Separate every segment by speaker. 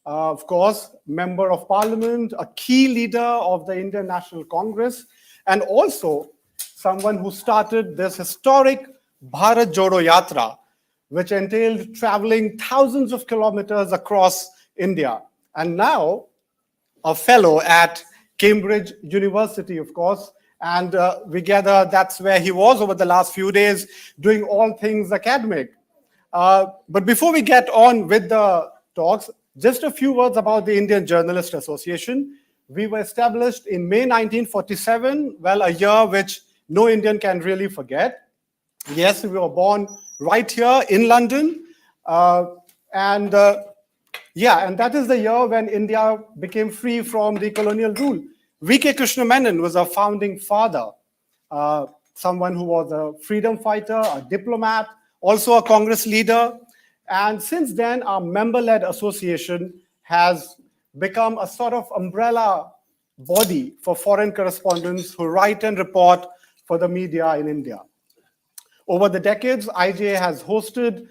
Speaker 1: of course, member of parliament, a key leader of the Indian National Congress, and also someone who started this historic Bharat Jodo Yatra, which entailed traveling thousands of kilometers across India. And now a fellow at Cambridge University, of course, and we gather that's where he was over the last few days, doing all things academic. But before we get on with the talks, just a few words about the Indian Journalist Association. We were established in May 1947, well, a year which no Indian can really forget. Yes, we were born right here in London. And that is the year when India became free from the colonial rule. V.K. Krishna Menon was our founding father, someone who was a freedom fighter, a diplomat, also a Congress leader. And since then, our member-led association has become a sort of umbrella body for foreign correspondents who write and report for the media in India. Over the decades, IJA has hosted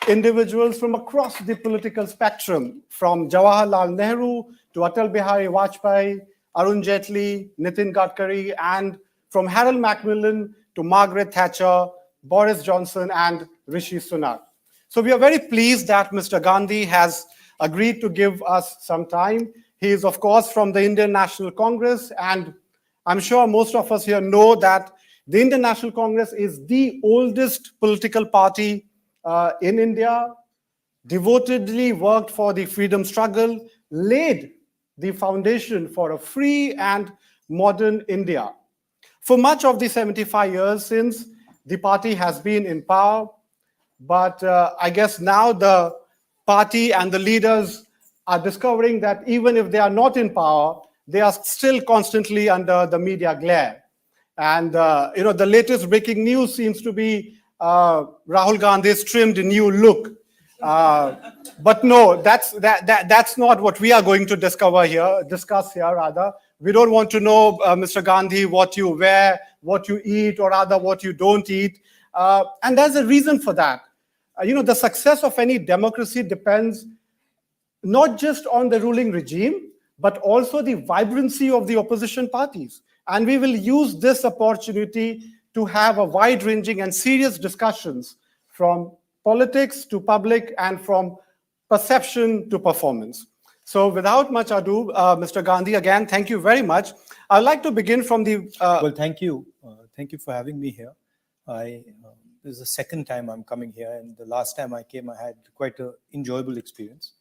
Speaker 1: individuals from across the political spectrum, from Jawaharlal Nehru to Atal Bihari Vajpayee, Arun Jaitley, Nitin Gadkari, and from Harold Macmillan to Margaret Thatcher, Boris Johnson, and Rishi Sunak. So we are very pleased that Mr. Gandhi has agreed to give us some time. He is, of course, from the Indian National Congress, and I'm sure most of us here know that the Indian National Congress is the oldest political party in India, devotedly worked for the freedom struggle, laid the foundation for a free and modern India. For much of the 75 years since, the party has been in power, but I guess now the party and the leaders are discovering that even if they are not in power, they are still constantly under the media glare. And the latest breaking news seems to be Rahul Gandhi's trimmed new look. But no, that's not what we are going to discuss here rather. We don't want to know, Mr. Gandhi, what you wear, what you eat, or rather what you don't eat. And there's a reason for that. The success of any democracy depends not just on the ruling regime, but also the vibrancy of the opposition parties. And we will use this opportunity to have a wide-ranging and serious discussions from politics to public and from perception to performance. So without much ado, Mr. Gandhi, again, thank you very much. I'd like to begin from the...
Speaker 2: Well, thank you. Thank you for having me here. This is the second time I'm coming here, and the last time I came, I had quite an enjoyable experience.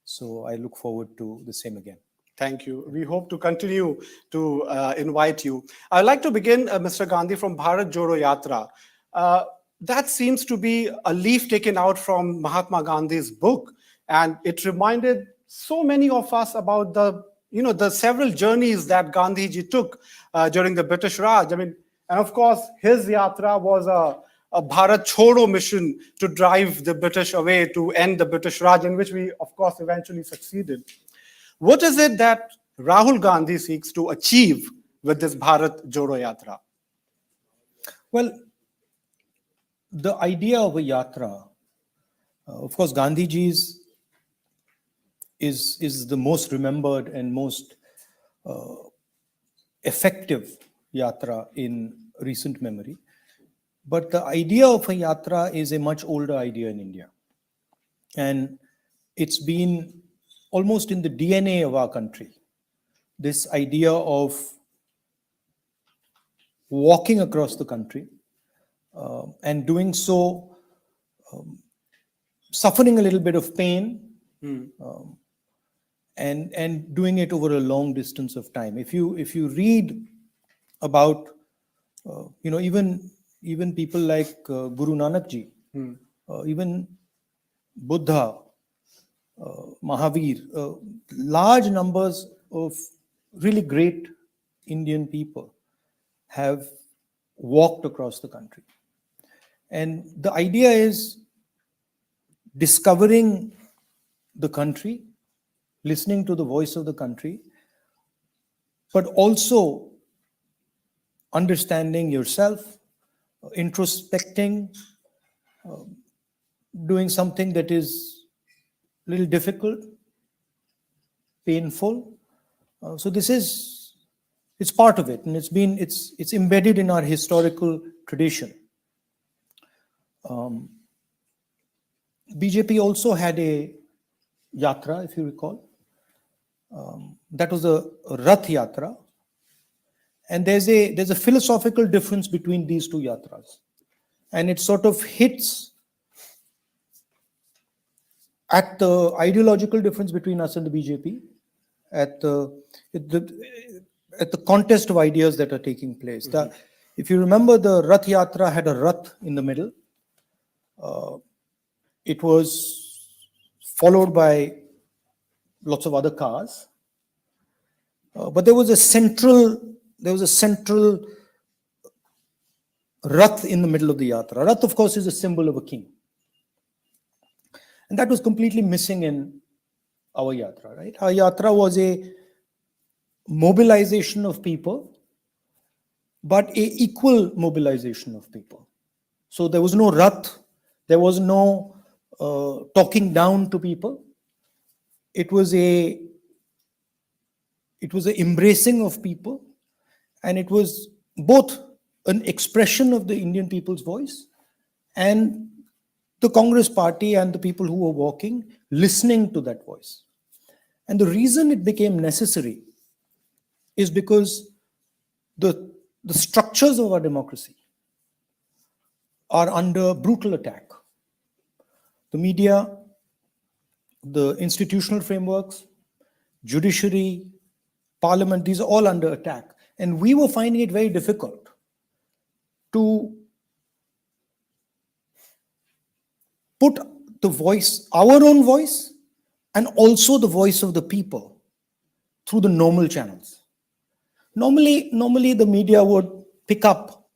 Speaker 2: So I look forward to the same again.
Speaker 1: Thank you. We hope to continue to invite you. I'd like to begin, Mr. Gandhi, from Bharat Jodo Yatra. That seems to be a leaf taken out from Mahatma Gandhi's book, and it reminded so many of us about the several journeys that Gandhiji took during the British Raj. And of course, his yatra was a Bharat Chodo mission to drive the British away, to end the British Raj, in which we, of course, eventually succeeded. What is it that Rahul Gandhi seeks to achieve with this Bharat Jodo Yatra?
Speaker 2: Well, the idea of a yatra, of course, Gandhiji's is the most remembered and most effective yatra in recent memory. But the idea of a yatra is a much older idea in India. And it's been almost in the DNA of our country. This idea of walking across the country and doing so, suffering a little bit of pain, and doing it over a long distance of time. If you read about even people like Guru Nanak Ji, even Buddha, Mahavir, large numbers of really great Indian people have walked across the country. And the idea is discovering the country, listening to the voice of the country, but also understanding yourself, introspecting, doing something that is a little difficult, painful. So it's part of it, and it's embedded in our historical tradition. BJP also had a yatra, if you recall. That was a Rath Yatra. And there's a philosophical difference between these two yatras. And it sort of hits at the ideological difference between us and the BJP, at the contest of ideas that are taking place. If you remember, the Rath Yatra had a Rath in the middle. It was followed by lots of other cars. But there was a central Rath in the middle of the Yatra. Rath, of course, is a symbol of a king. And that was completely missing in our Yatra, right? Our Yatra was a mobilization of people, but a equal mobilization of people. So there was no Rath, there was no talking down to people. It was an embracing of people, and it was both an expression of the Indian people's voice and the Congress party and the people who were walking, listening to that voice. And the reason it became necessary is because the structures of our democracy are under brutal attack. The media, the institutional frameworks, judiciary, parliament, these are all under attack. And we were finding it very difficult to put the voice, our own voice, and also the voice of the people through the normal channels. Normally the media would pick up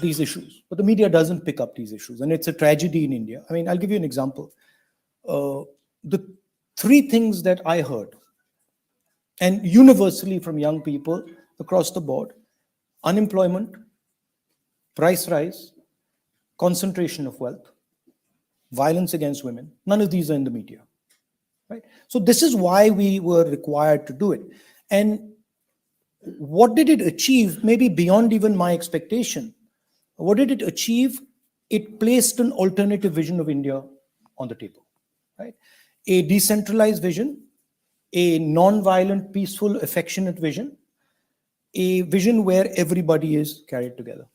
Speaker 2: these issues, but the media doesn't pick up these issues, and it's a tragedy in India. I mean, I'll give you an example. The three things that I heard, and universally from young people across the board: unemployment, price rise, concentration of wealth, violence against women. None of these are in the media, right? So this is why we were required to do it. And what did it achieve? Maybe beyond even my expectation. What did it achieve? It placed an alternative vision of India on the table, right? A decentralized vision, a non-violent, peaceful, affectionate vision, a vision where everybody is carried together.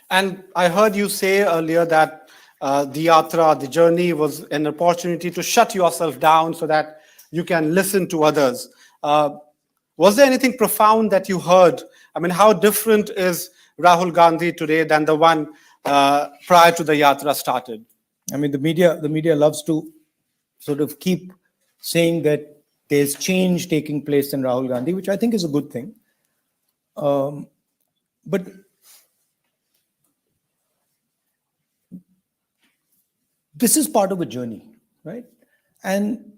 Speaker 1: And I heard you say earlier that the yatra, the journey, was an opportunity to shut yourself down so that you can listen to others. Was there anything profound that you heard? I mean, how different is Rahul Gandhi today than the one prior to the yatra started?
Speaker 2: I mean, the media loves to sort of keep saying that there's change taking place in Rahul Gandhi, which I think is a good thing. But this is part of a journey, right? And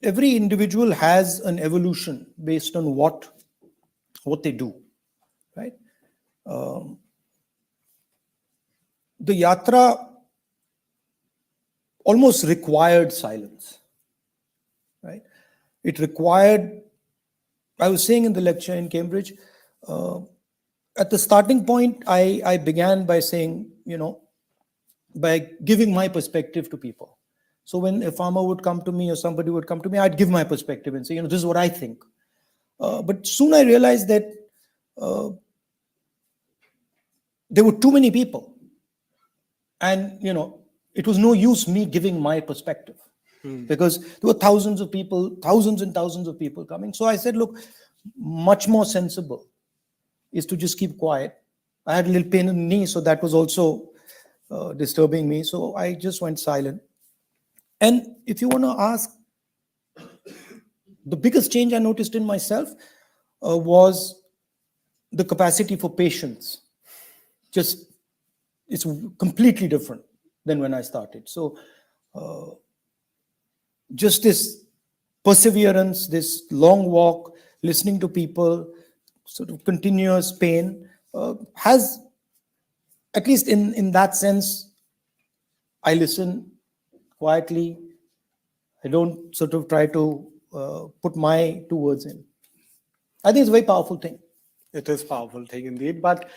Speaker 2: every individual has an evolution based on what they do, right? The yatra almost required silence, right? It required, I was saying in the lecture in Cambridge, at the starting point, I began by saying, by giving my perspective to people. So when a farmer would come to me or somebody would come to me, I'd give my perspective and say, this is what I think. But soon I realized that there were too many people. And, it was no use me giving my perspective because there were thousands and thousands of people coming. So I said, look, much more sensible is to just keep quiet. I had a little pain in the knee, so that was also disturbing me. So I just went silent. And if you want to ask, the biggest change I noticed in myself was the capacity for patience. It's completely different than when I started. So just this perseverance, this long walk, listening to people, sort of continuous pain, has, at least in that sense, I listen quietly. I don't sort of try to put my 2 words in. I think it's a very powerful thing.
Speaker 1: It is a powerful thing indeed. But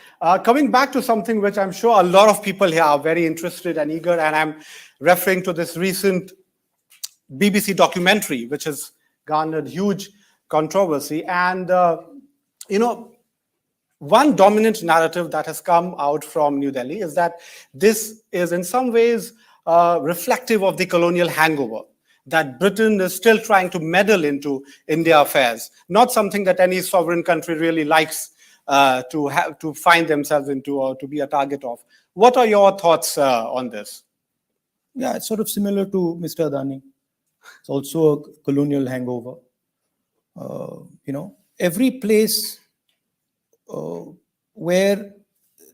Speaker 1: coming back to something which I'm sure a lot of people here are very interested and eager, and I'm referring to this recent BBC documentary, which has garnered huge controversy. And, one dominant narrative that has come out from New Delhi is that this is in some ways reflective of the colonial hangover, that Britain is still trying to meddle into India affairs, not something that any sovereign country really likes to find themselves into or to be a target of. What are your thoughts on this?
Speaker 2: Yeah, it's sort of similar to Mr. Adani. It's also a colonial hangover. Every place where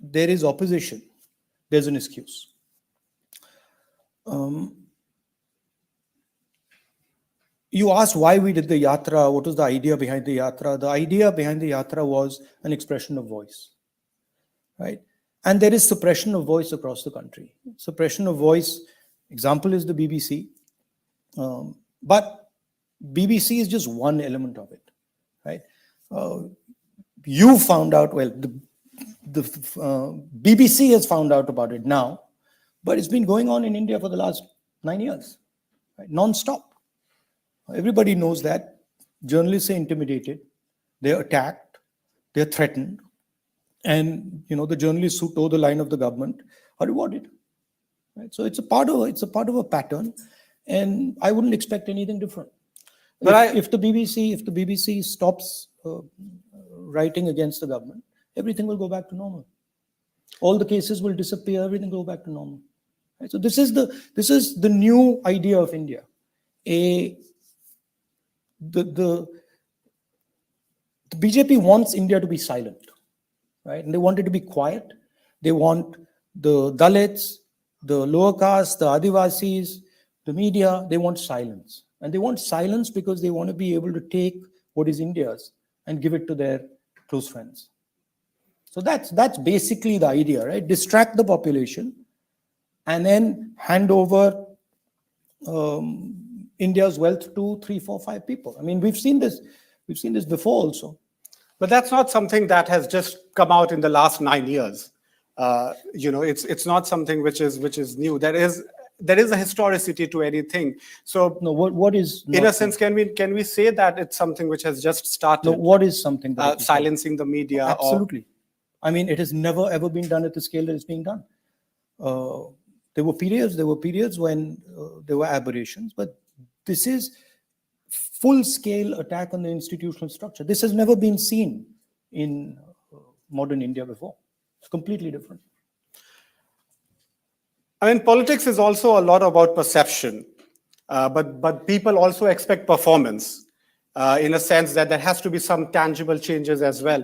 Speaker 2: there is opposition, there's an excuse. You asked why we did the Yatra, what was the idea behind the Yatra? The idea behind the Yatra was an expression of voice, right? And there is suppression of voice across the country. Suppression of voice, example is the BBC. But BBC is just one element of it, right? You found out, well, the BBC has found out about it now, but it's been going on in India for the last 9 years, right? Non-stop. Everybody knows that journalists are intimidated, they're attacked, they're threatened, and the journalists who toe the line of the government are rewarded. Right? So it's a part of a pattern, and I wouldn't expect anything different. But if the BBC stops writing against the government, everything will go back to normal. All the cases will disappear. Everything will go back to normal. Right? So this is the new idea of India. The BJP wants India to be silent, right? And they want it to be quiet. They want the Dalits, the lower caste, the Adivasis, the media. They want silence, and they want silence because they want to be able to take what is India's and give it to their close friends. So that's basically the idea, right? Distract the population, and then hand over India's wealth to 3, 4, 5 people. I mean, we've seen this before also.
Speaker 1: But that's not something that has just come out in the last 9 years. It's not something which is new. There is a historicity to anything. So
Speaker 2: no, what is
Speaker 1: in a sense, can we say that it's something which has just started?
Speaker 2: No, what is something that
Speaker 1: silencing the media?
Speaker 2: Absolutely. I mean, it has never ever been done at the scale that it's being done. There were periods when there were aberrations, but this is full-scale attack on the institutional structure. This has never been seen in modern India before. It's completely different.
Speaker 1: I mean, politics is also a lot about perception, but people also expect performance in a sense that there has to be some tangible changes as well.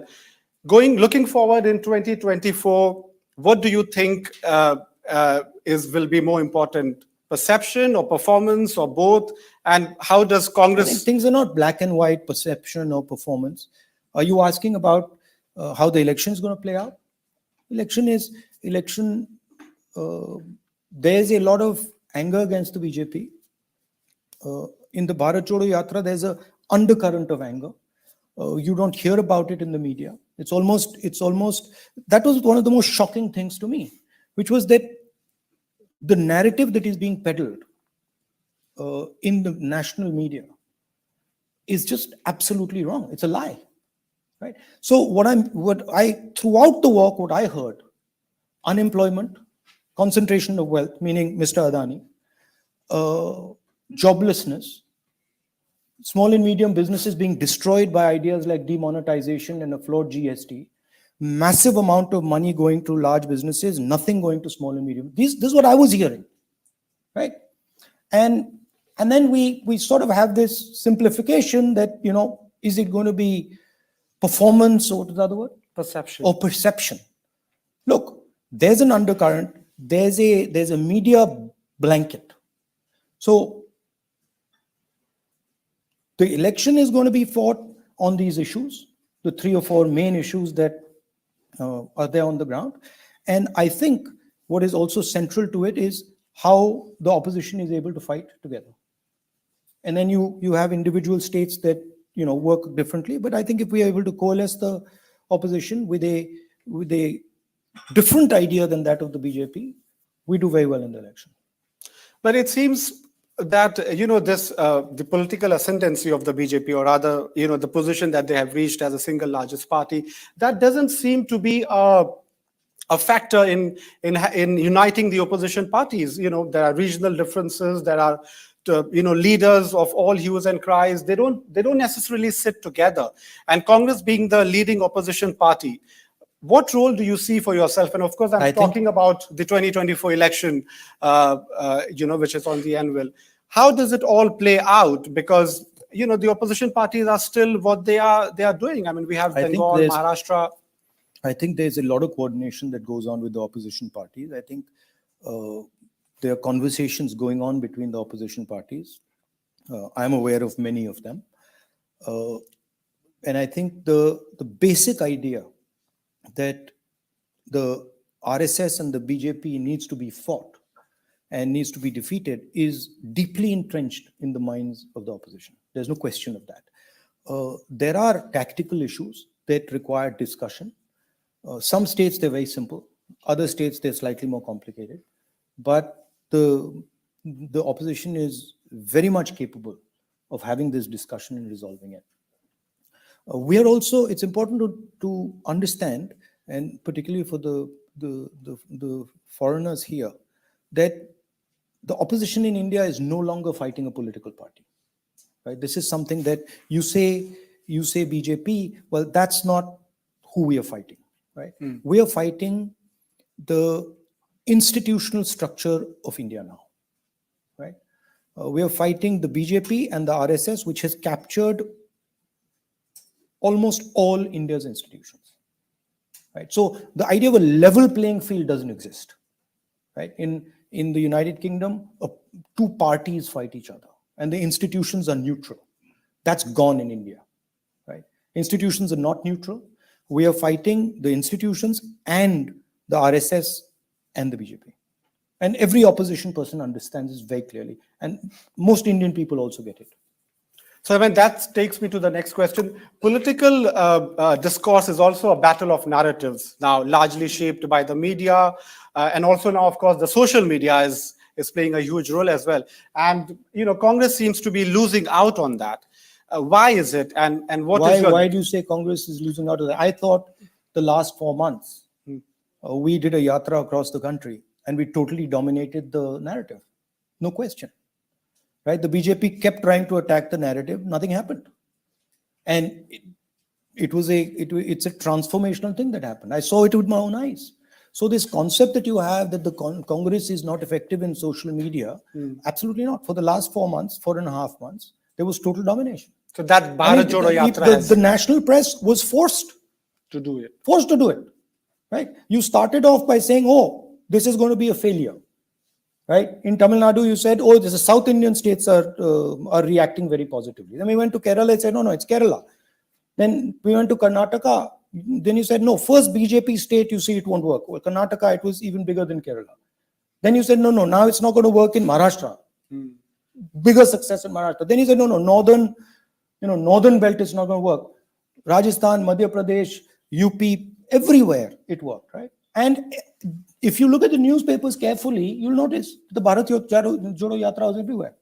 Speaker 1: Looking forward in 2024, what do you think will be more important? Perception or performance or both? And how does Congress...
Speaker 2: I think things are not black and white, perception or performance. Are you asking about how the election is going to play out? Election. There's a lot of anger against the BJP. In the Bharat Jodo Yatra, there's an undercurrent of anger. You don't hear about it in the media. It's almost. That was one of the most shocking things to me, which was that the narrative that is being peddled in the national media is just absolutely wrong. It's a lie, right? So throughout the walk, what I heard, unemployment, concentration of wealth, meaning Mr. Adani, joblessness, small and medium businesses being destroyed by ideas like demonetization and a flawed GST, massive amount of money going to large businesses, nothing going to small and medium. This is what I was hearing, right? And then we sort of have this simplification that, is it going to be performance, or what is the other word?
Speaker 1: Perception.
Speaker 2: Or perception. Look, there's an undercurrent, there's a media blanket. So the election is going to be fought on these issues, the 3 or 4 main issues that are there on the ground. And I think what is also central to it is how the opposition is able to fight together. and then you have individual states that work differently. But I think if we are able to coalesce the opposition with a different idea than that of the BJP, we do very well in the election.
Speaker 1: But it seems that this the political ascendancy of the BJP, or rather the position that they have reached as a single largest party, that doesn't seem to be a factor in uniting the opposition parties. There are regional differences. There are leaders of all hues and cries. They don't necessarily sit together. And Congress being the leading opposition party, what role do you see for yourself? And of course, I'm talking about the 2024 election, which is on the anvil. How does it all play out? Because the opposition parties are still what they are doing. I mean, we have Bengal, Maharashtra.
Speaker 2: I think there's a lot of coordination that goes on with the opposition parties. I think there are conversations going on between the opposition parties. I'm aware of many of them. And I think the basic idea that the RSS and the BJP needs to be fought and needs to be defeated is deeply entrenched in the minds of the opposition. There's no question of that. There are tactical issues that require discussion. Some states, they're very simple. Other states, they're slightly more complicated. But the opposition is very much capable of having this discussion and resolving it. We are also, it's important to understand, and particularly for the foreigners here, that the opposition in India is no longer fighting a political party. Right? This is something that you say BJP, well, that's not who we are fighting. Right? We are fighting the institutional structure of India now. Right? We are fighting the BJP and the RSS, which has captured almost all India's institutions. Right? So the idea of a level playing field doesn't exist. Right? In the United Kingdom, two parties fight each other, and the institutions are neutral. That's gone in India. Right? Institutions are not neutral. We are fighting the institutions and the RSS and the BJP. And every opposition person understands this very clearly. And most Indian people also get it.
Speaker 1: So, I mean, that takes me to the next question. Political discourse is also a battle of narratives, now largely shaped by the media. And also now, of course, the social media is playing a huge role as well. And, Congress seems to be losing out on that. Why is it? And
Speaker 2: why do you say Congress is losing out on that? I thought the last 4 months, we did a yatra across the country and we totally dominated the narrative. No question. Right? The BJP kept trying to attack the narrative. Nothing happened. And it's a transformational thing that happened. I saw it with my own eyes. So this concept that you have that the Congress is not effective in social media, absolutely not. For the last 4 months, 4.5 months, there was total domination.
Speaker 1: So that Bharat Jodo Yatra
Speaker 2: the national press was forced
Speaker 1: to do it.
Speaker 2: Forced to do it. Right? You started off by saying, oh, this is going to be a failure. Right? In Tamil Nadu, you said, oh, the South Indian states are reacting very positively. Then we went to Kerala and said, no, it's Kerala. Then we went to Karnataka. Then you said, no, first BJP state, you see it won't work. Well, Karnataka, it was even bigger than Kerala. Then you said, no, now it's not going to work in Maharashtra. Bigger success in Maharashtra. Then you said, no, northern belt is not going to work. Rajasthan, Madhya Pradesh, UP, everywhere it worked, right? And if you look at the newspapers carefully, you'll notice the Bharat Jodo Yatra was everywhere,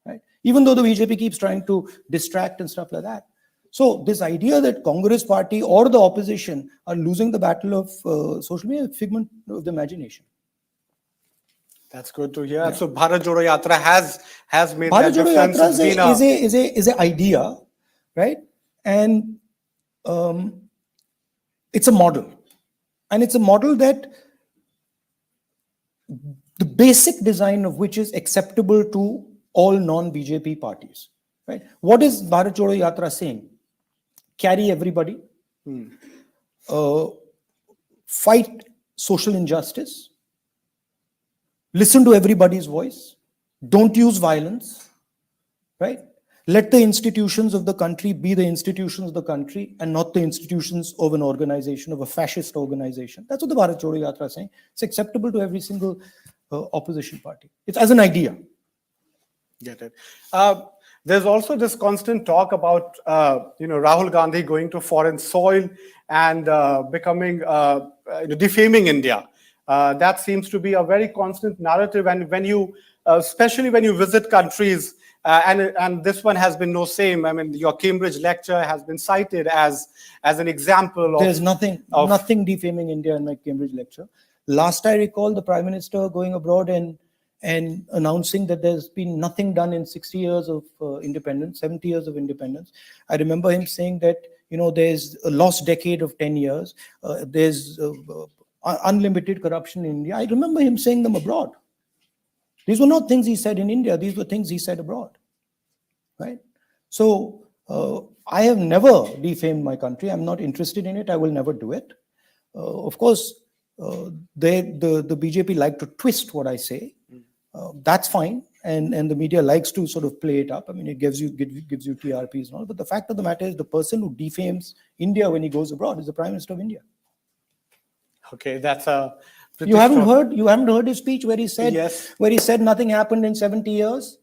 Speaker 2: right? Even though the BJP keeps trying to distract and stuff like that. So this idea that Congress party or the opposition are losing the battle of social media is a figment of the imagination.
Speaker 1: That's good to hear. Yeah. So Bharat Jodo Yatra has made
Speaker 2: Bharat
Speaker 1: that
Speaker 2: Jodo
Speaker 1: difference.
Speaker 2: Yatra is an idea, right? And it's a model. And it's a model that the basic design of which is acceptable to all non-BJP parties, right? What is Bharat Jodo Yatra saying? Carry everybody, fight social injustice, listen to everybody's voice, don't use violence, right? Let the institutions of the country be the institutions of the country and not the institutions of an organization, of a fascist organization. That's what the Bharat Jodo Yatra is saying. It's acceptable to every single opposition party. It's as an idea.
Speaker 1: Get it. There's also this constant talk about Rahul Gandhi going to foreign soil and becoming defaming India. That seems to be a very constant narrative, and when you, especially when you visit countries, and this one has been no same. I mean, your Cambridge lecture has been cited as an example of.
Speaker 2: There's nothing defaming India in my Cambridge lecture. Last I recall, the Prime Minister going abroad and announcing that there's been nothing done in 60 years of independence, 70 years of independence. I remember him saying that, there's a lost decade of 10 years. There's unlimited corruption in India. I remember him saying them abroad. These were not things he said in India. These were things he said abroad, right? So I have never defamed my country. I'm not interested in it. I will never do it. Of course, the BJP like to twist what I say. That's fine, and the media likes to sort of play it up. I mean, it gives you TRPs and all. But the fact of the matter is, the person who defames India when he goes abroad is the Prime Minister of India.
Speaker 1: Okay, that's a.
Speaker 2: You haven't heard his speech where he said
Speaker 1: Yes.
Speaker 2: where he said nothing happened in 70 years,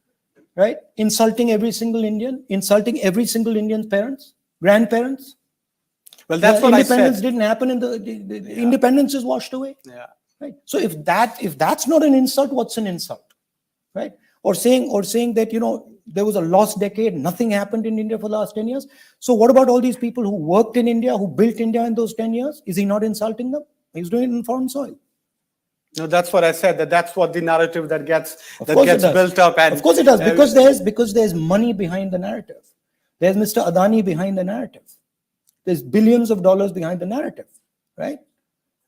Speaker 2: right? Insulting every single Indian's parents, grandparents.
Speaker 1: Well, that's what I said.
Speaker 2: Independence didn't happen in the independence is washed away.
Speaker 1: Yeah.
Speaker 2: Right. So if that's not an insult, what's an insult, right? Or saying that there was a lost decade, nothing happened in India for the last 10 years. So what about all these people who worked in India, who built India in those 10 years? Is he not insulting them? He's doing it in foreign soil.
Speaker 1: No, that's what I said. That's what the narrative that gets built up. And
Speaker 2: of course it does, because there's money behind the narrative. There's Mr. Adani behind the narrative. There's billions of dollars behind the narrative, right?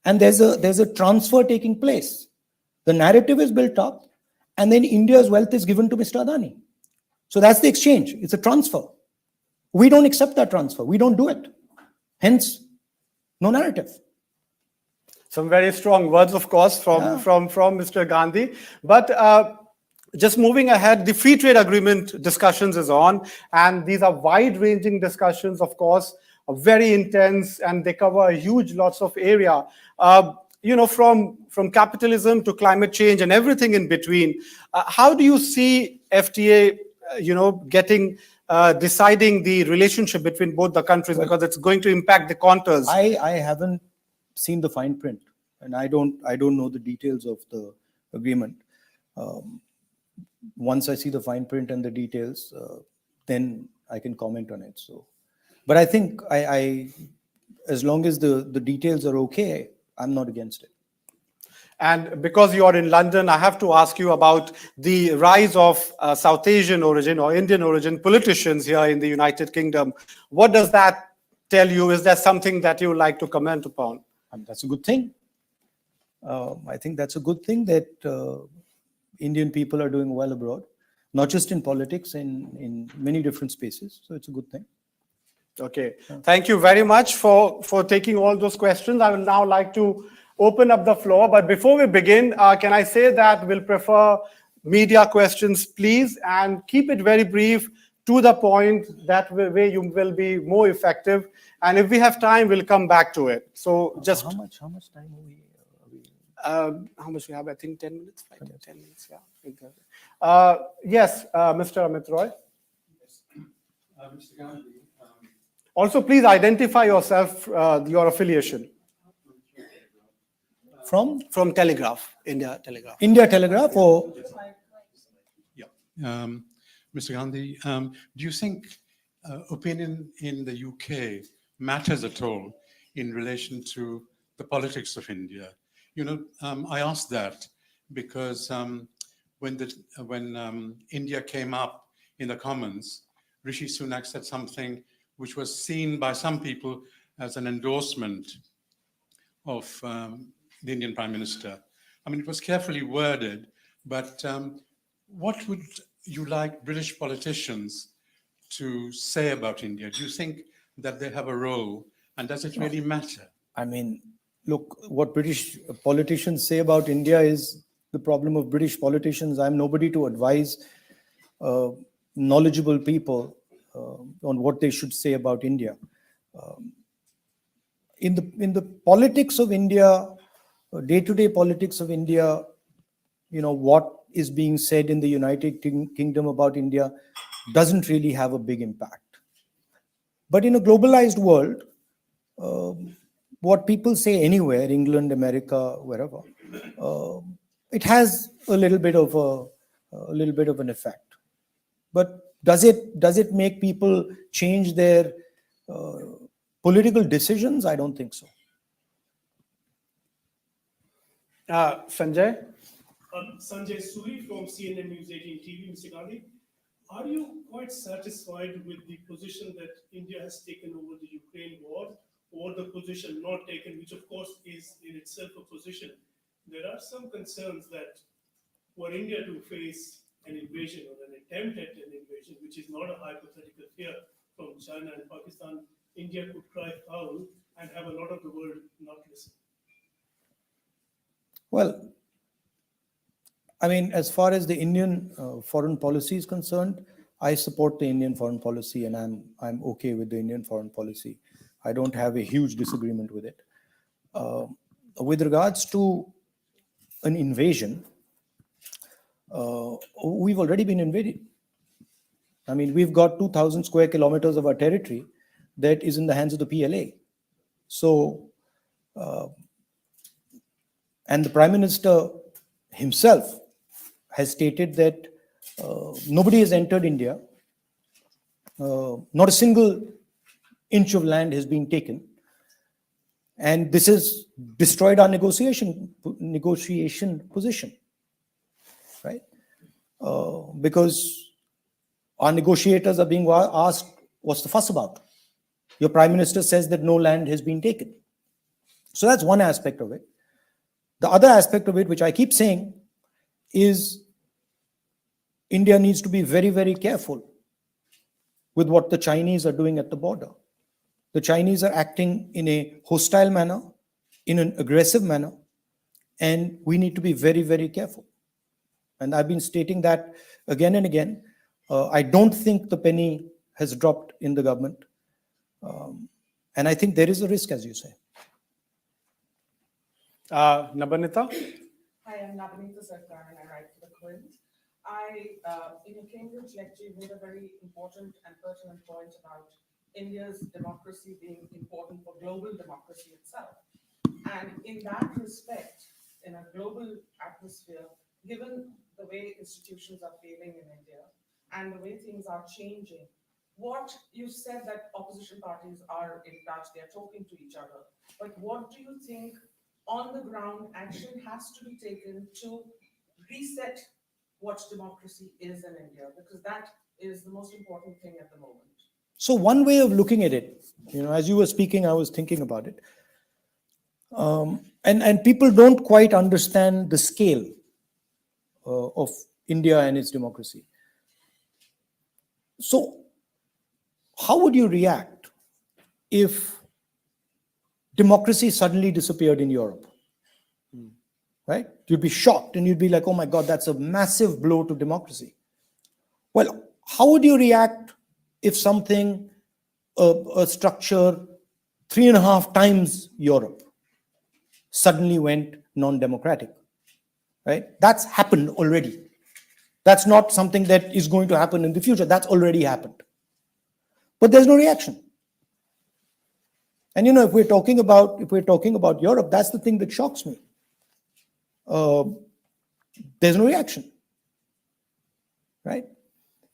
Speaker 2: And there's a transfer taking place. The narrative is built up, and then India's wealth is given to Mr. Adani. So that's the exchange. It's a transfer. We don't accept that transfer. We don't do it. Hence, no narrative.
Speaker 1: Some very strong words, of course, from Mr. Gandhi. But just moving ahead, the free trade agreement discussions is on, and these are wide-ranging discussions, of course, very intense, and they cover huge lots of area. From capitalism to climate change and everything in between. How do you see FTA, deciding the relationship between both the countries, because it's going to impact the contours?
Speaker 2: I haven't seen the fine print, and I don't know the details of the agreement. Once I see the fine print and the details, then I can comment on it. So, but I think as long as the details are okay, I'm not against it.
Speaker 1: And because you are in London, I have to ask you about the rise of South Asian origin or Indian origin politicians here in the United Kingdom. What does that tell you? Is there something that you would like to comment upon?
Speaker 2: That's a good thing. I think that's a good thing that Indian people are doing well abroad, not just in politics, in many different spaces. So it's a good thing.
Speaker 1: Okay. Thank you very much for taking all those questions. I would now like to open up the floor. But before we begin, can I say that we'll prefer media questions, please, and keep it very brief, to the point. That way you will be more effective. And if we have time, we'll come back to it. So just
Speaker 2: how much time are we?
Speaker 1: How much we have? I think 10 minutes. 5 to 10 minutes. Yeah. Yes, Mr. Amit Roy.
Speaker 3: Yes. Mr. Gandhi.
Speaker 1: Also, please identify yourself, your affiliation.
Speaker 2: From
Speaker 1: Telegraph, India Telegraph.
Speaker 2: India Telegraph or?
Speaker 3: Yeah. Mr. Gandhi, do you think opinion in the UK matters at all in relation to the politics of India? I asked that because when India came up in the Commons, Rishi Sunak said something which was seen by some people as an endorsement of the Indian Prime Minister. I mean, it was carefully worded, but what would you like British politicians to say about India? Do you think that they have a role, and does it really matter?
Speaker 2: I mean, look, what British politicians say about India is the problem of British politicians. I'm nobody to advise knowledgeable people on what they should say about India. In the politics of India, day-to-day politics of India, what is being said in the United Kingdom about India, doesn't really have a big impact. But in a globalized world, what people say anywhere, England, America, wherever, it has a little bit of an effect. But does it make people change their political decisions? I don't think so.
Speaker 1: Sanjay?
Speaker 4: Sanjay Suri from CNN News 18 TV. Mr. Gandhi, are you quite satisfied with the position that India has taken over the Ukraine war, or the position not taken, which of course is in itself a position? There are some concerns that were India to face an invasion or an attempt at an invasion, which is not a hypothetical fear from China and Pakistan, India could cry foul and have a lot of the world not listen.
Speaker 2: Well, I mean, as far as the Indian foreign policy is concerned, I support the Indian foreign policy, and I'm okay with the Indian foreign policy. I don't have a huge disagreement with it. With regards to an invasion, we've already been invaded. I mean, we've got 2,000 square kilometers of our territory that is in the hands of the PLA. So, and the Prime Minister himself has stated that nobody has entered India. Not a single inch of land has been taken. And this has destroyed our negotiation position, right? Because our negotiators are being asked, what's the fuss about? Your Prime Minister says that no land has been taken. So that's one aspect of it. The other aspect of it, which I keep saying, is India needs to be very, very careful with what the Chinese are doing at the border. The Chinese are acting in a hostile manner, in an aggressive manner, and we need to be very, very careful. And I've been stating that again and again. I don't think the penny has dropped in the government. And I think there is a risk, as you say.
Speaker 1: Nabanita?
Speaker 5: Hi, I'm Nabanita Sarkar and I write for The Quint. In a Cambridge lecture, you made a very important and pertinent point about India's democracy being important for global democracy itself. And in that respect, in a global atmosphere, given the way institutions are failing in India and the way things are changing, what you said that opposition parties are in touch, they're talking to each other, but what do you think on the ground action has to be taken to reset what democracy is in India? Because that is the most important thing at the moment.
Speaker 2: So one way of looking at it, as you were speaking, I was thinking about it. And people don't quite understand the scale of India and its democracy. So how would you react if democracy suddenly disappeared in Europe? Right? You'd be shocked and you'd be like, oh my God, that's a massive blow to democracy. Well, how would you react if something, a structure 3.5 times Europe suddenly went non-democratic, right? That's happened already. That's not something that is going to happen in the future. That's already happened. But there's no reaction. And if we're talking about Europe, that's the thing that shocks me. There's no reaction, right?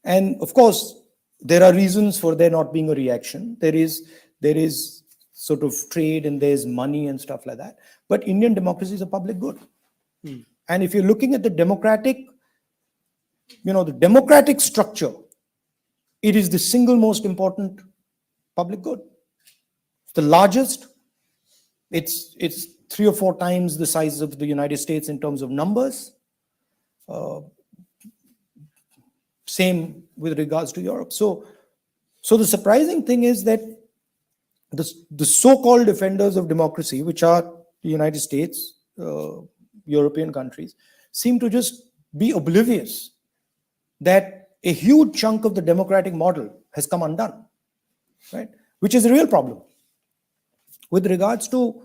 Speaker 2: And of course, there are reasons for there not being a reaction. There is sort of trade and there's money and stuff like that. But Indian democracy is a public good. And if you're looking at the democratic structure, it is the single most important public good. The largest, it's 3 or 4 times the size of the United States in terms of numbers. Same with regards to Europe. So the surprising thing is that the so-called defenders of democracy, which are the United States, European countries, seem to just be oblivious that a huge chunk of the democratic model has come undone, right? Which is a real problem. With regards to,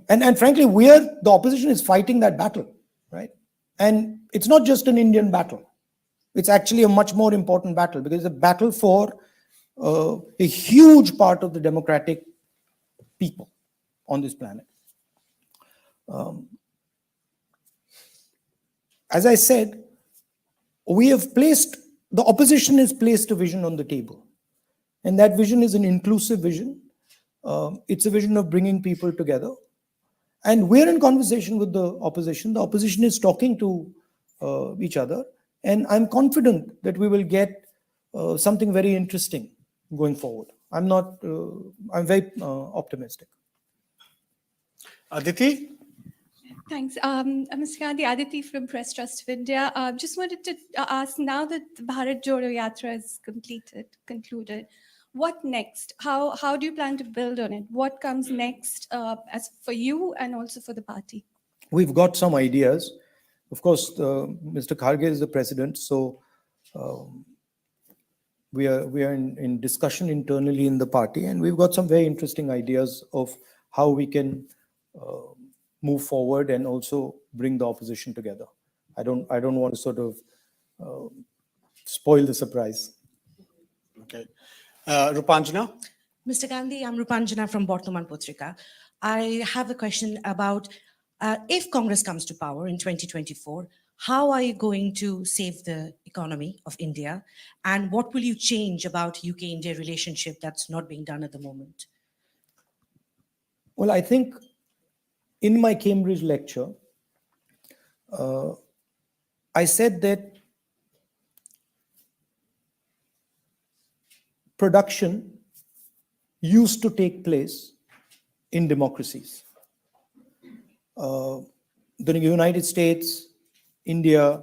Speaker 2: and frankly, the opposition is fighting that battle, right? And it's not just an Indian battle. It's actually a much more important battle because it's a battle for a huge part of the democratic people on this planet. As I said, the opposition has placed a vision on the table. And that vision is an inclusive vision. It's a vision of bringing people together. And we're in conversation with the opposition. The opposition is talking to each other. And I'm confident that we will get something very interesting going forward. I'm very optimistic.
Speaker 1: Aditi?
Speaker 6: Thanks. Mr. Gandhi, Aditi from Press Trust of India. Just wanted to ask, now that the Bharat Jodo Yatra is concluded, what next? How do you plan to build on it? What comes next as for you and also for the party?
Speaker 2: We've got some ideas. Of course, Mr. Kharge is the president, so we are in discussion internally in the party, and we've got some very interesting ideas of how we can move forward and also bring the opposition together. I don't want to sort of spoil the surprise.
Speaker 1: Okay. Rupanjana?
Speaker 7: Mr. Gandhi, I'm Rupanjana from Bortoman Potrika. I have a question about if Congress comes to power in 2024, how are you going to save the economy of India? And what will you change about UK-India relationship that's not being done at the moment?
Speaker 2: Well, I think in my Cambridge lecture, I said that production used to take place in democracies. The United States, India,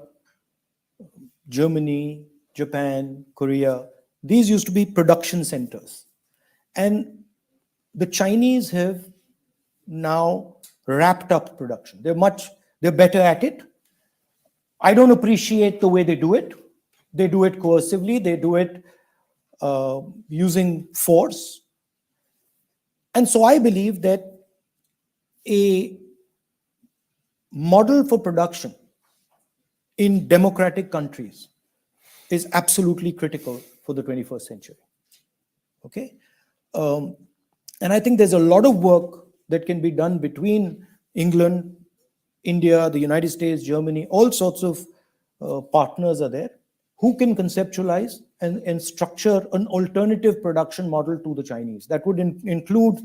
Speaker 2: Germany, Japan, Korea, these used to be production centers. And the Chinese have now wrapped up production. They're better at it. I don't appreciate the way they do it. They do it coercively. They do it using force. And so I believe that a model for production in democratic countries is absolutely critical for the 21st century. Okay? And I think there's a lot of work that can be done between England, India, the United States, Germany, all sorts of partners are there who can conceptualize and structure an alternative production model to the Chinese. That would include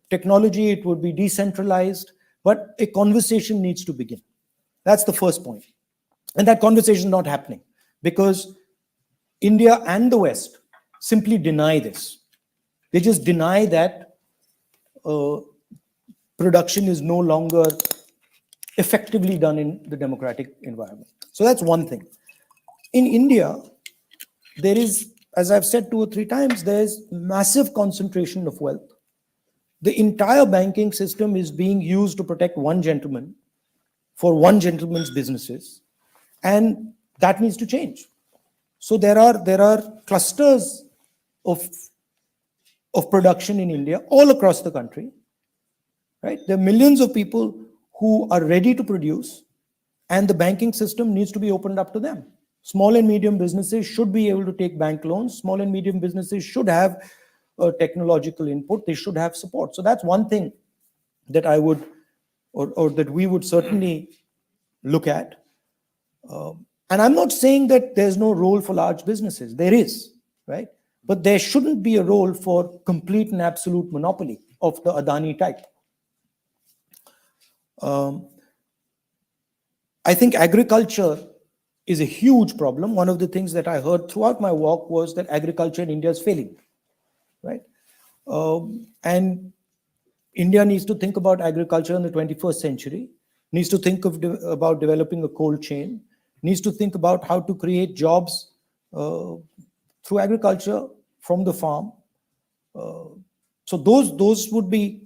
Speaker 2: technology, it would be decentralized, but a conversation needs to begin. That's the first point. And that conversation is not happening because India and the West simply deny this. They just deny that production is no longer effectively done in the democratic environment. So that's one thing. In India, there is, as I've said 2 or 3 times, there's massive concentration of wealth. The entire banking system is being used to protect one gentleman for one gentleman's businesses, and that needs to change. So there are clusters of production in India all across the country, right? There are millions of people who are ready to produce, and the banking system needs to be opened up to them. Small and medium businesses should be able to take bank loans. Small and medium businesses should have technological input. They should have support. So that's one thing that I would, or that we would certainly look at. And I'm not saying that there's no role for large businesses. There is, right? But there shouldn't be a role for complete and absolute monopoly of the Adani type. I think agriculture is a huge problem. One of the things that I heard throughout my walk was that agriculture in India is failing, right? And India needs to think about agriculture in the 21st century, needs to think about developing a cold chain, needs to think about how to create jobs through agriculture from the farm. So those would be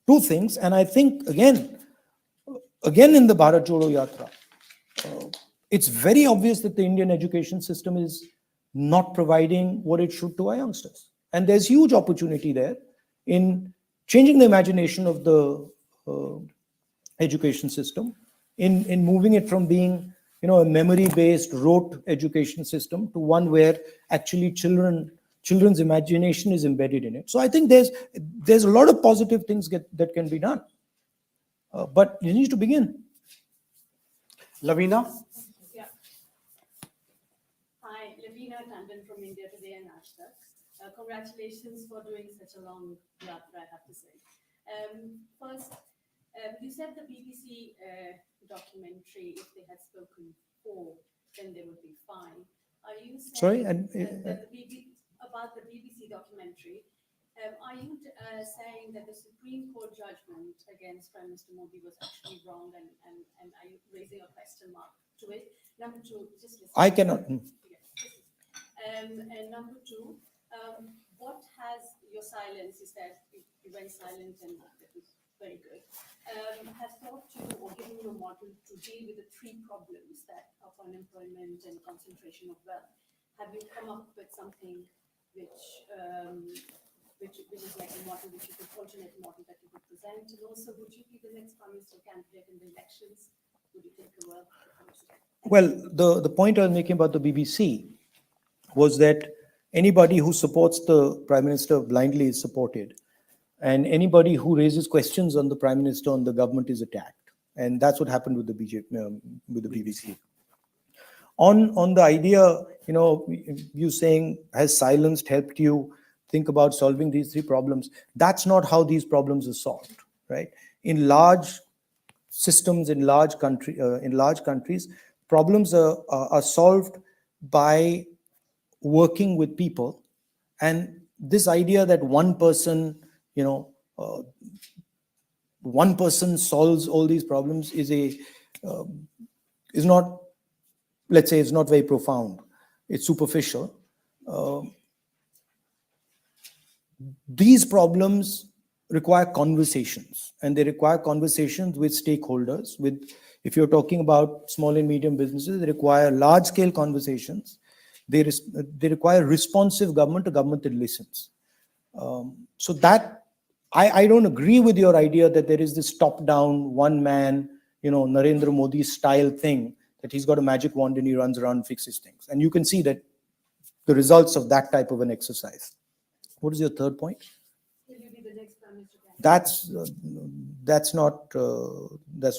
Speaker 2: 2 things. And I think, again in the Bharat Jodo Yatra, it's very obvious that the Indian education system is not providing what it should to our youngsters. And there's huge opportunity there in changing the imagination of the education system, in moving it from being, a memory-based rote education system to one where actually children's imagination is embedded in it. So I think there's a lot of positive things that can be done, but you need to begin.
Speaker 1: Lavina?
Speaker 8: Yeah. Hi, Lavina Tandon from India Today and Ashta. Congratulations for doing such a long yatra, I have to say. First, you said the BBC documentary, if they had spoken for, then they would be fine. Are you saying
Speaker 2: Sorry?
Speaker 8: about the BBC documentary? Are you saying that the Supreme Court judgment against Prime Minister Modi was actually wrong, and are you raising a question mark to it? Number two, just listen.
Speaker 2: I cannot.
Speaker 8: And number two, what has your silence, you said you went silent and that was very good, has taught you or given you a model to deal with the three problems that of unemployment and concentration of wealth? Have you come up with something which is like a model which you could, alternate model that you could present? And also, would you be the next Prime Minister candidate in the elections? Would you take the world?
Speaker 2: Well, the point I was making about the BBC was that anybody who supports the Prime Minister blindly is supported, and anybody who raises questions on the Prime Minister, on the government, is attacked. And that's what happened with the BBC. On the idea, you saying, has silence helped you think about solving these three problems? That's not how these problems are solved, right? In large systems, in large countries, problems are solved by working with people. And this idea that one person solves all these problems is not, let's say, it's not very profound. It's superficial. These problems require conversations, and they require conversations with stakeholders. If you're talking about small and medium businesses, they require large-scale conversations. They require responsive government, a government that listens. So that I don't agree with your idea that there is this top-down, one-man, Narendra Modi style thing, that he's got a magic wand and he runs around and fixes things. And you can see that the results of that type of an exercise. What is your third point?
Speaker 8: Will you be the next Prime Minister candidate?
Speaker 2: That's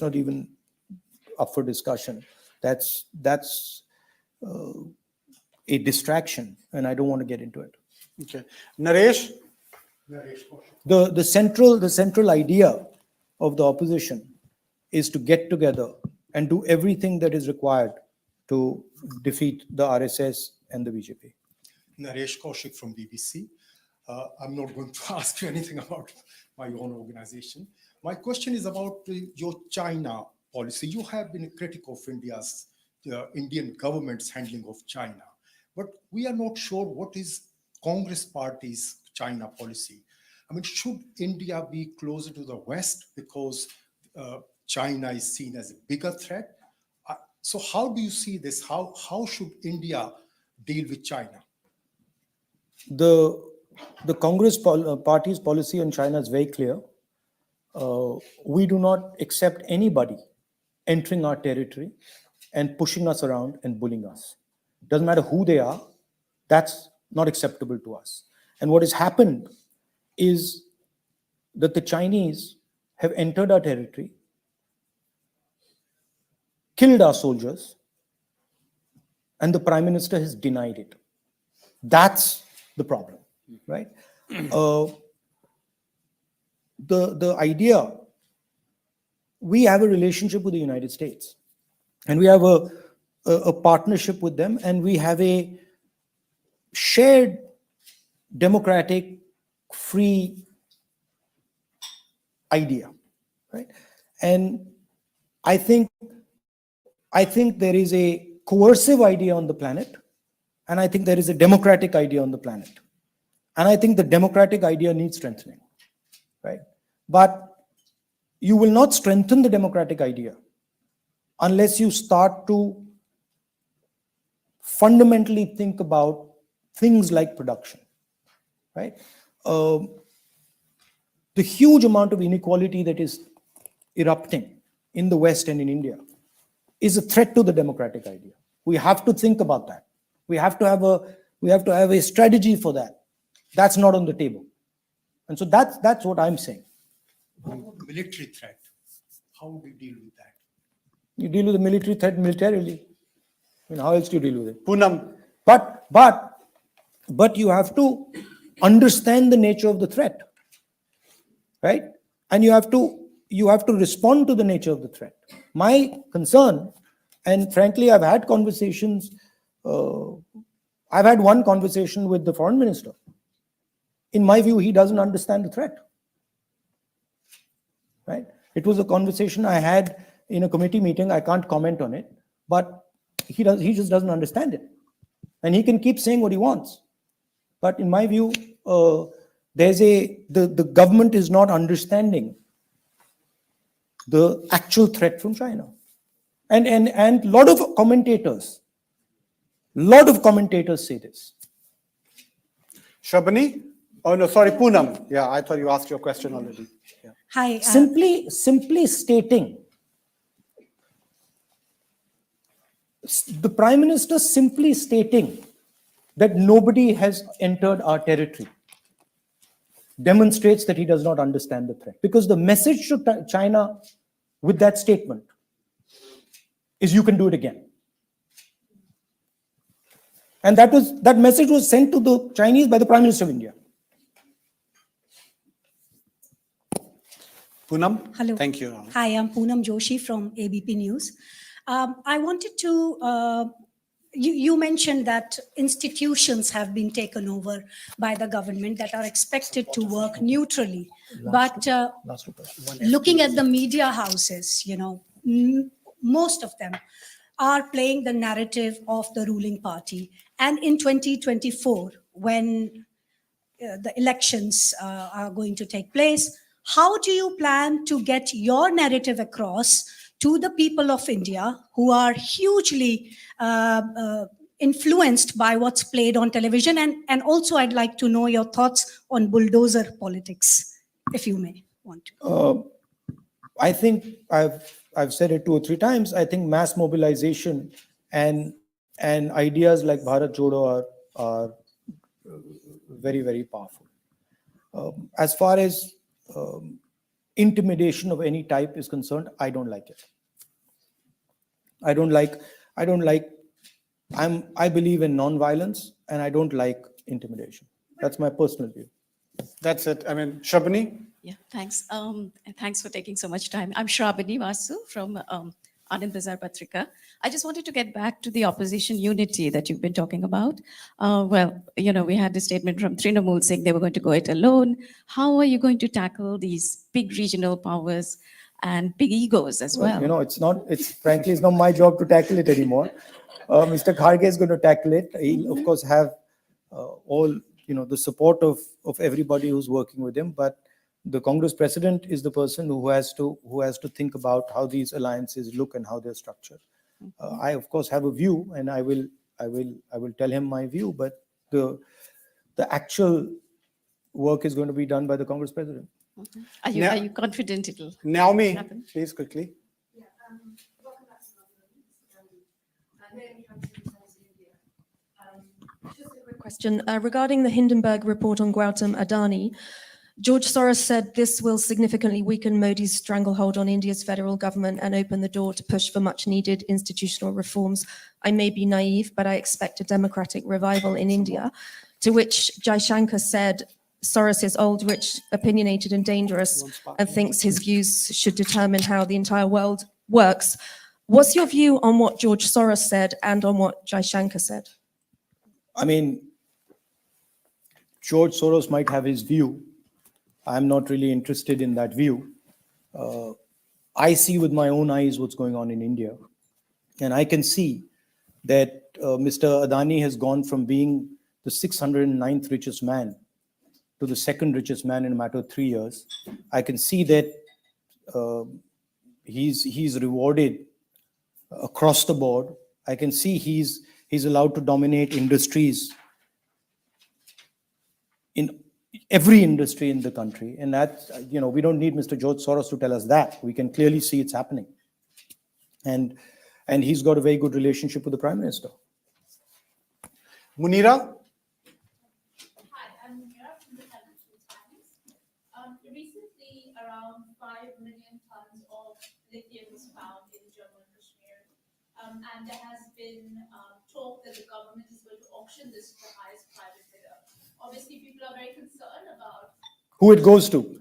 Speaker 2: not even up for discussion. That's a distraction, and I don't want to get into it.
Speaker 1: Okay. Naresh?
Speaker 2: The central idea of the opposition is to get together and do everything that is required to defeat the RSS and the BJP.
Speaker 9: Naresh Kaushik from BBC. I'm not going to ask you anything about my own organization. My question is about your China policy. You have been a critic of Indian government's handling of China, but we are not sure what is Congress Party's China policy. I mean, should India be closer to the West because China is seen as a bigger threat? So how do you see this? How should India deal with China?
Speaker 2: The Congress Party's policy on China is very clear. We do not accept anybody entering our territory and pushing us around and bullying us. Doesn't matter who they are, that's not acceptable to us. And what has happened is that the Chinese have entered our territory, killed our soldiers, and the Prime Minister has denied it. That's the problem, right? The idea, we have a relationship with the United States, and we have a partnership with them, and we have a shared democratic, free idea, right? And I think there is a coercive idea on the planet, and I think there is a democratic idea on the planet. And I think the democratic idea needs strengthening, right? But you will not strengthen the democratic idea unless you start to fundamentally think about things like production, right? The huge amount of inequality that is erupting in the West and in India is a threat to the democratic idea. We have to think about that. We have to have a strategy for that. That's not on the table. And so that's what I'm saying.
Speaker 9: Military threat. How do you deal with that?
Speaker 2: You deal with the military threat militarily. I mean, how else do you deal with it?
Speaker 1: Poonam,
Speaker 2: But you have to understand the nature of the threat, right? And you have to respond to the nature of the threat. My concern, and frankly, I've had conversations. I've had one conversation with the foreign minister. In my view, he doesn't understand the threat, right? It was a conversation I had in a committee meeting. I can't comment on it, but he just doesn't understand it. And he can keep saying what he wants. But in my view, the government is not understanding the actual threat from China. And a lot of commentators say this.
Speaker 1: Shabani? Oh, no, sorry, Poonam. Yeah, I thought you asked your question already. Yeah.
Speaker 7: Hi.
Speaker 2: Simply stating, the Prime Minister simply stating that nobody has entered our territory demonstrates that he does not understand the threat. Because the message to China with that statement is you can do it again. And that message was sent to the Chinese by the Prime Minister of India.
Speaker 1: Poonam?
Speaker 10: Hello.
Speaker 1: Thank you. Rahul.
Speaker 10: Hi, I'm Poonam Joshi from ABP News. I wanted to, you mentioned that institutions have been taken over by the government that are expected to work neutrally. But looking at the media houses, most of them are playing the narrative of the ruling party. And in 2024, when the elections are going to take place, how do you plan to get your narrative across to the people of India who are hugely influenced by what's played on television? And also, I'd like to know your thoughts on bulldozer politics, if you may want to.
Speaker 2: I think I've said it 2 or 3 times. I think mass mobilization and ideas like Bharat Jodo are very, very powerful. As far as intimidation of any type is concerned, I don't like it. I believe in non-violence, and I don't like intimidation. That's my personal view.
Speaker 1: That's it. I mean, Shabani?
Speaker 11: Yeah, thanks. And thanks for taking so much time. I'm Shravani Vasu from Anand Bazar Patrika. I just wanted to get back to the opposition unity that you've been talking about. We had a statement from Trinamool saying they were going to go it alone. How are you going to tackle these big regional powers and big egos as well?
Speaker 2: It's not my job to tackle it anymore. Mr. Kharge is going to tackle it. He'll, of course, have all, the support of everybody who's working with him. But the Congress president is the person who has to think about how these alliances look and how they're structured. I, of course, have a view, and I will tell him my view. But the actual work is going to be done by the Congress president.
Speaker 11: Okay. Are you confident it'll
Speaker 1: Naomi,
Speaker 11: happen?
Speaker 1: please quickly.
Speaker 12: Welcome back to London. Just a quick question regarding the Hindenburg report on Gautam Adani. George Soros said this will significantly weaken Modi's stranglehold on India's federal government and open the door to push for much needed institutional reforms. I may be naive, but I expect a democratic revival in India. To which Jaishankar said, Soros is old, rich, opinionated and dangerous, and thinks his views should determine how the entire world works. What's your view on what George Soros said and on what Jaishankar said?
Speaker 2: I mean, George Soros might have his view. I'm not really interested in that view. I see with my own eyes what's going on in India. And I can see that Mr. Adani has gone from being the 609th richest man to the second richest man in a matter of 3 years. I can see that he's rewarded across the board. I can see he's allowed to dominate industries in every industry in the country. And that, we don't need Mr. George Soros to tell us that. We can clearly see it's happening. And And he's got a very good relationship with the Prime Minister.
Speaker 1: Munira?
Speaker 13: Hi, I'm Mira from the Financial Times. Recently, around 5 million tons of lithium was found in Jammu and Kashmir. And there has been talk that the government is going to auction this to the highest private bidder. Obviously, people are very concerned about.
Speaker 2: Who it goes to?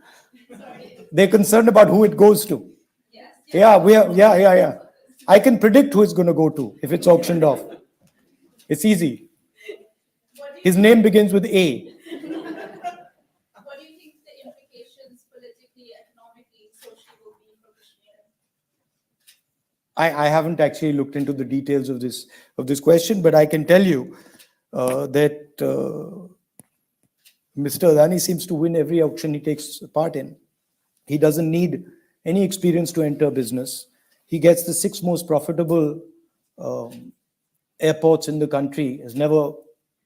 Speaker 13: Sorry.
Speaker 2: They're concerned about who it goes to.
Speaker 13: Yes.
Speaker 2: Yeah. I can predict who it's going to go to if it's auctioned off. It's easy. His name begins with A.
Speaker 13: What do you think the implications politically, economically, socially will be for Kashmir?
Speaker 2: I haven't actually looked into the details of this question, but I can tell you that Mr. Adani seems to win every auction he takes part in. He doesn't need any experience to enter business. He gets the 6 most profitable airports in the country, has never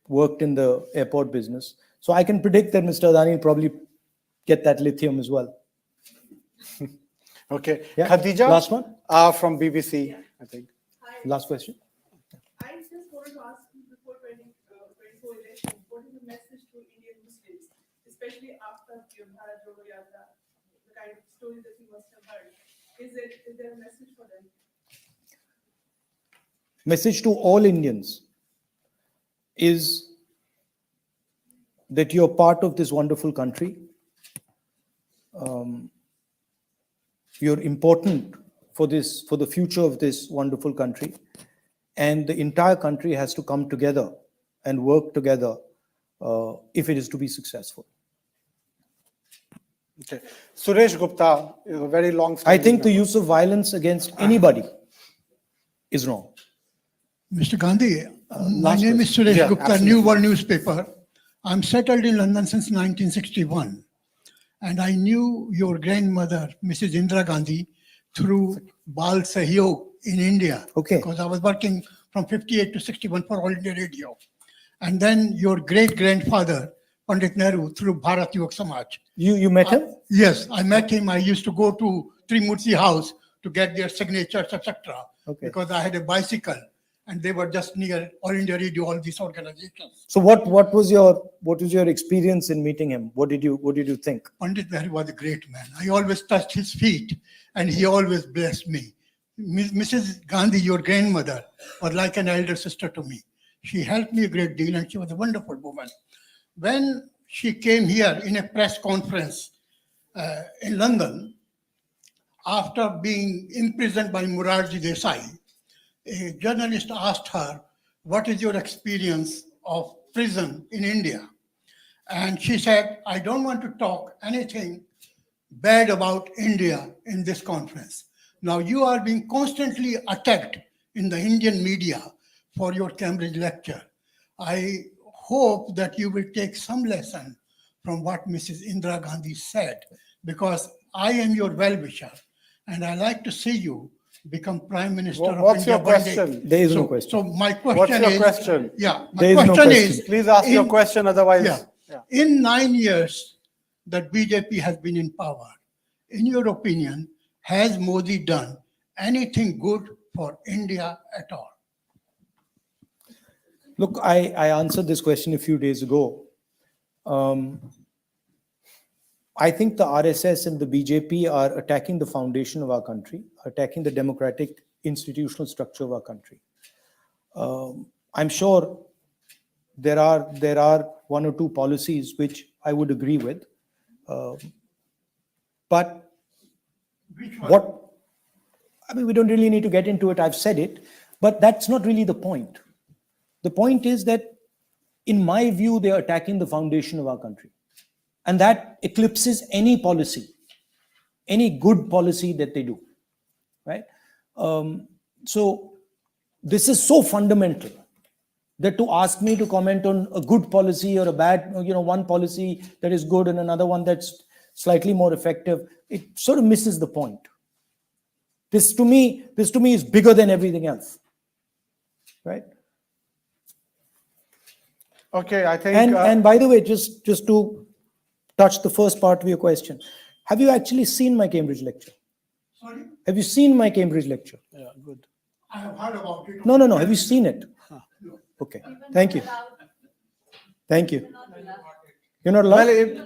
Speaker 2: worked in the airport business. So I can predict that Mr. Adani will probably get that lithium as well.
Speaker 1: Okay.
Speaker 2: Yeah.
Speaker 1: Khadija?
Speaker 2: Last one?
Speaker 1: From BBC, I think.
Speaker 2: Last question.
Speaker 14: I just wanted to ask you before 2024 election, what is the message to Indian Muslims, especially after your Bharat Jodo Yatra, the kind of story that you must have heard? Is there a message for them?
Speaker 2: Message to all Indians is that you're part of this wonderful country. You're important for the future of this wonderful country. And the entire country has to come together and work together if it is to be successful.
Speaker 1: Okay. Suresh Gupta is a very long.
Speaker 2: I think the use of violence against anybody is wrong.
Speaker 15: Mr. Gandhi, my
Speaker 1: last
Speaker 15: name is
Speaker 1: question.
Speaker 15: Suresh
Speaker 1: Yeah,
Speaker 15: Gupta,
Speaker 1: absolutely.
Speaker 15: New World newspaper. I'm settled in London since 1961. And I knew your grandmother, Mrs. Indira Gandhi, through Bal Sahyog in India.
Speaker 2: Okay.
Speaker 15: Because I was working from 58 to 61 for All India Radio. And then your great-grandfather, Pandit Nehru, through Bharat Yuva Samaj.
Speaker 2: You met him?
Speaker 15: Yes, I met him. I used to go to Trimurti House to get their signatures, etc.
Speaker 2: Okay.
Speaker 15: Because I had a bicycle. And they were just near All India Radio, all these organizations.
Speaker 2: So what was your experience in meeting him? What did you think?
Speaker 15: Pandit Nehru was a great man. I always touched his feet, and he always blessed me. Mrs. Gandhi, your grandmother, was like an elder sister to me. She helped me a great deal, and she was a wonderful woman. When she came here in a press conference in London, after being imprisoned by Morarji Desai, a journalist asked her, "What is your experience of prison in India?" And she said, "I don't want to talk anything bad about India in this conference. Now you are being constantly attacked in the Indian media for your Cambridge lecture. I hope that you will take some lesson from what Mrs. Indira Gandhi said, because I am your well-wisher and I like to see you become Prime Minister of
Speaker 1: What's
Speaker 15: India
Speaker 1: your
Speaker 15: one day."
Speaker 1: question?
Speaker 2: There is no question.
Speaker 15: So my question
Speaker 1: What's your
Speaker 15: is,
Speaker 1: question?
Speaker 15: yeah, my
Speaker 2: There is no
Speaker 15: question
Speaker 2: question.
Speaker 15: is,
Speaker 1: Please ask your
Speaker 15: in-
Speaker 1: question, otherwise.
Speaker 15: yeah. In 9 years that BJP has been in power, in your opinion, has Modi done anything good for India at all?
Speaker 2: Look, I answered this question a few days ago. I think the RSS and the BJP are attacking the foundation of our country, attacking the democratic institutional structure of our country. I'm sure there are 1 or 2 policies which I would agree with. But we don't really need to get into it. I've said it, but that's not really the point. The point is that, in my view, they're attacking the foundation of our country. And that eclipses any policy, any good policy that they do, right? So this is so fundamental that to ask me to comment on a good policy or a bad, one policy that is good and another one that's slightly more effective, it sort of misses the point. This to me is bigger than everything else, right?
Speaker 1: Okay, I think.
Speaker 2: And by the way, just to touch the first part of your question, have you actually seen my Cambridge lecture?
Speaker 15: Sorry?
Speaker 2: Have you seen my Cambridge lecture?
Speaker 1: Yeah, good.
Speaker 15: I have heard about it.
Speaker 2: No, no, no. Have you seen it? Okay. Thank you. Thank you. You're not allowed?
Speaker 1: Well,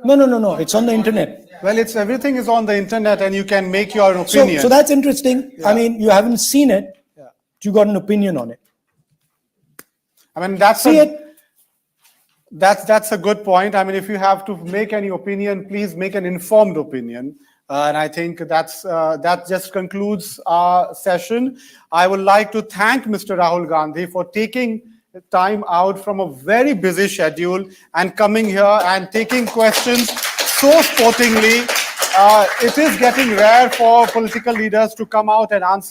Speaker 2: No, no, no, no. It's on the internet.
Speaker 1: well, it's everything is on the internet, and you can make your
Speaker 2: So,
Speaker 1: opinion.
Speaker 2: so that's interesting. I
Speaker 1: Yeah.
Speaker 2: mean, you haven't seen it.
Speaker 1: Yeah.
Speaker 2: You got an opinion on it.
Speaker 1: I mean, that's
Speaker 2: See
Speaker 1: a,
Speaker 2: it?
Speaker 1: that's a good point. I mean, if you have to make any opinion, please make an informed opinion. And I think that just concludes our session. I would like to thank Mr. Rahul Gandhi for taking time out from a very busy schedule and coming here and taking questions so sportingly. It is getting rare for political leaders to come out and answer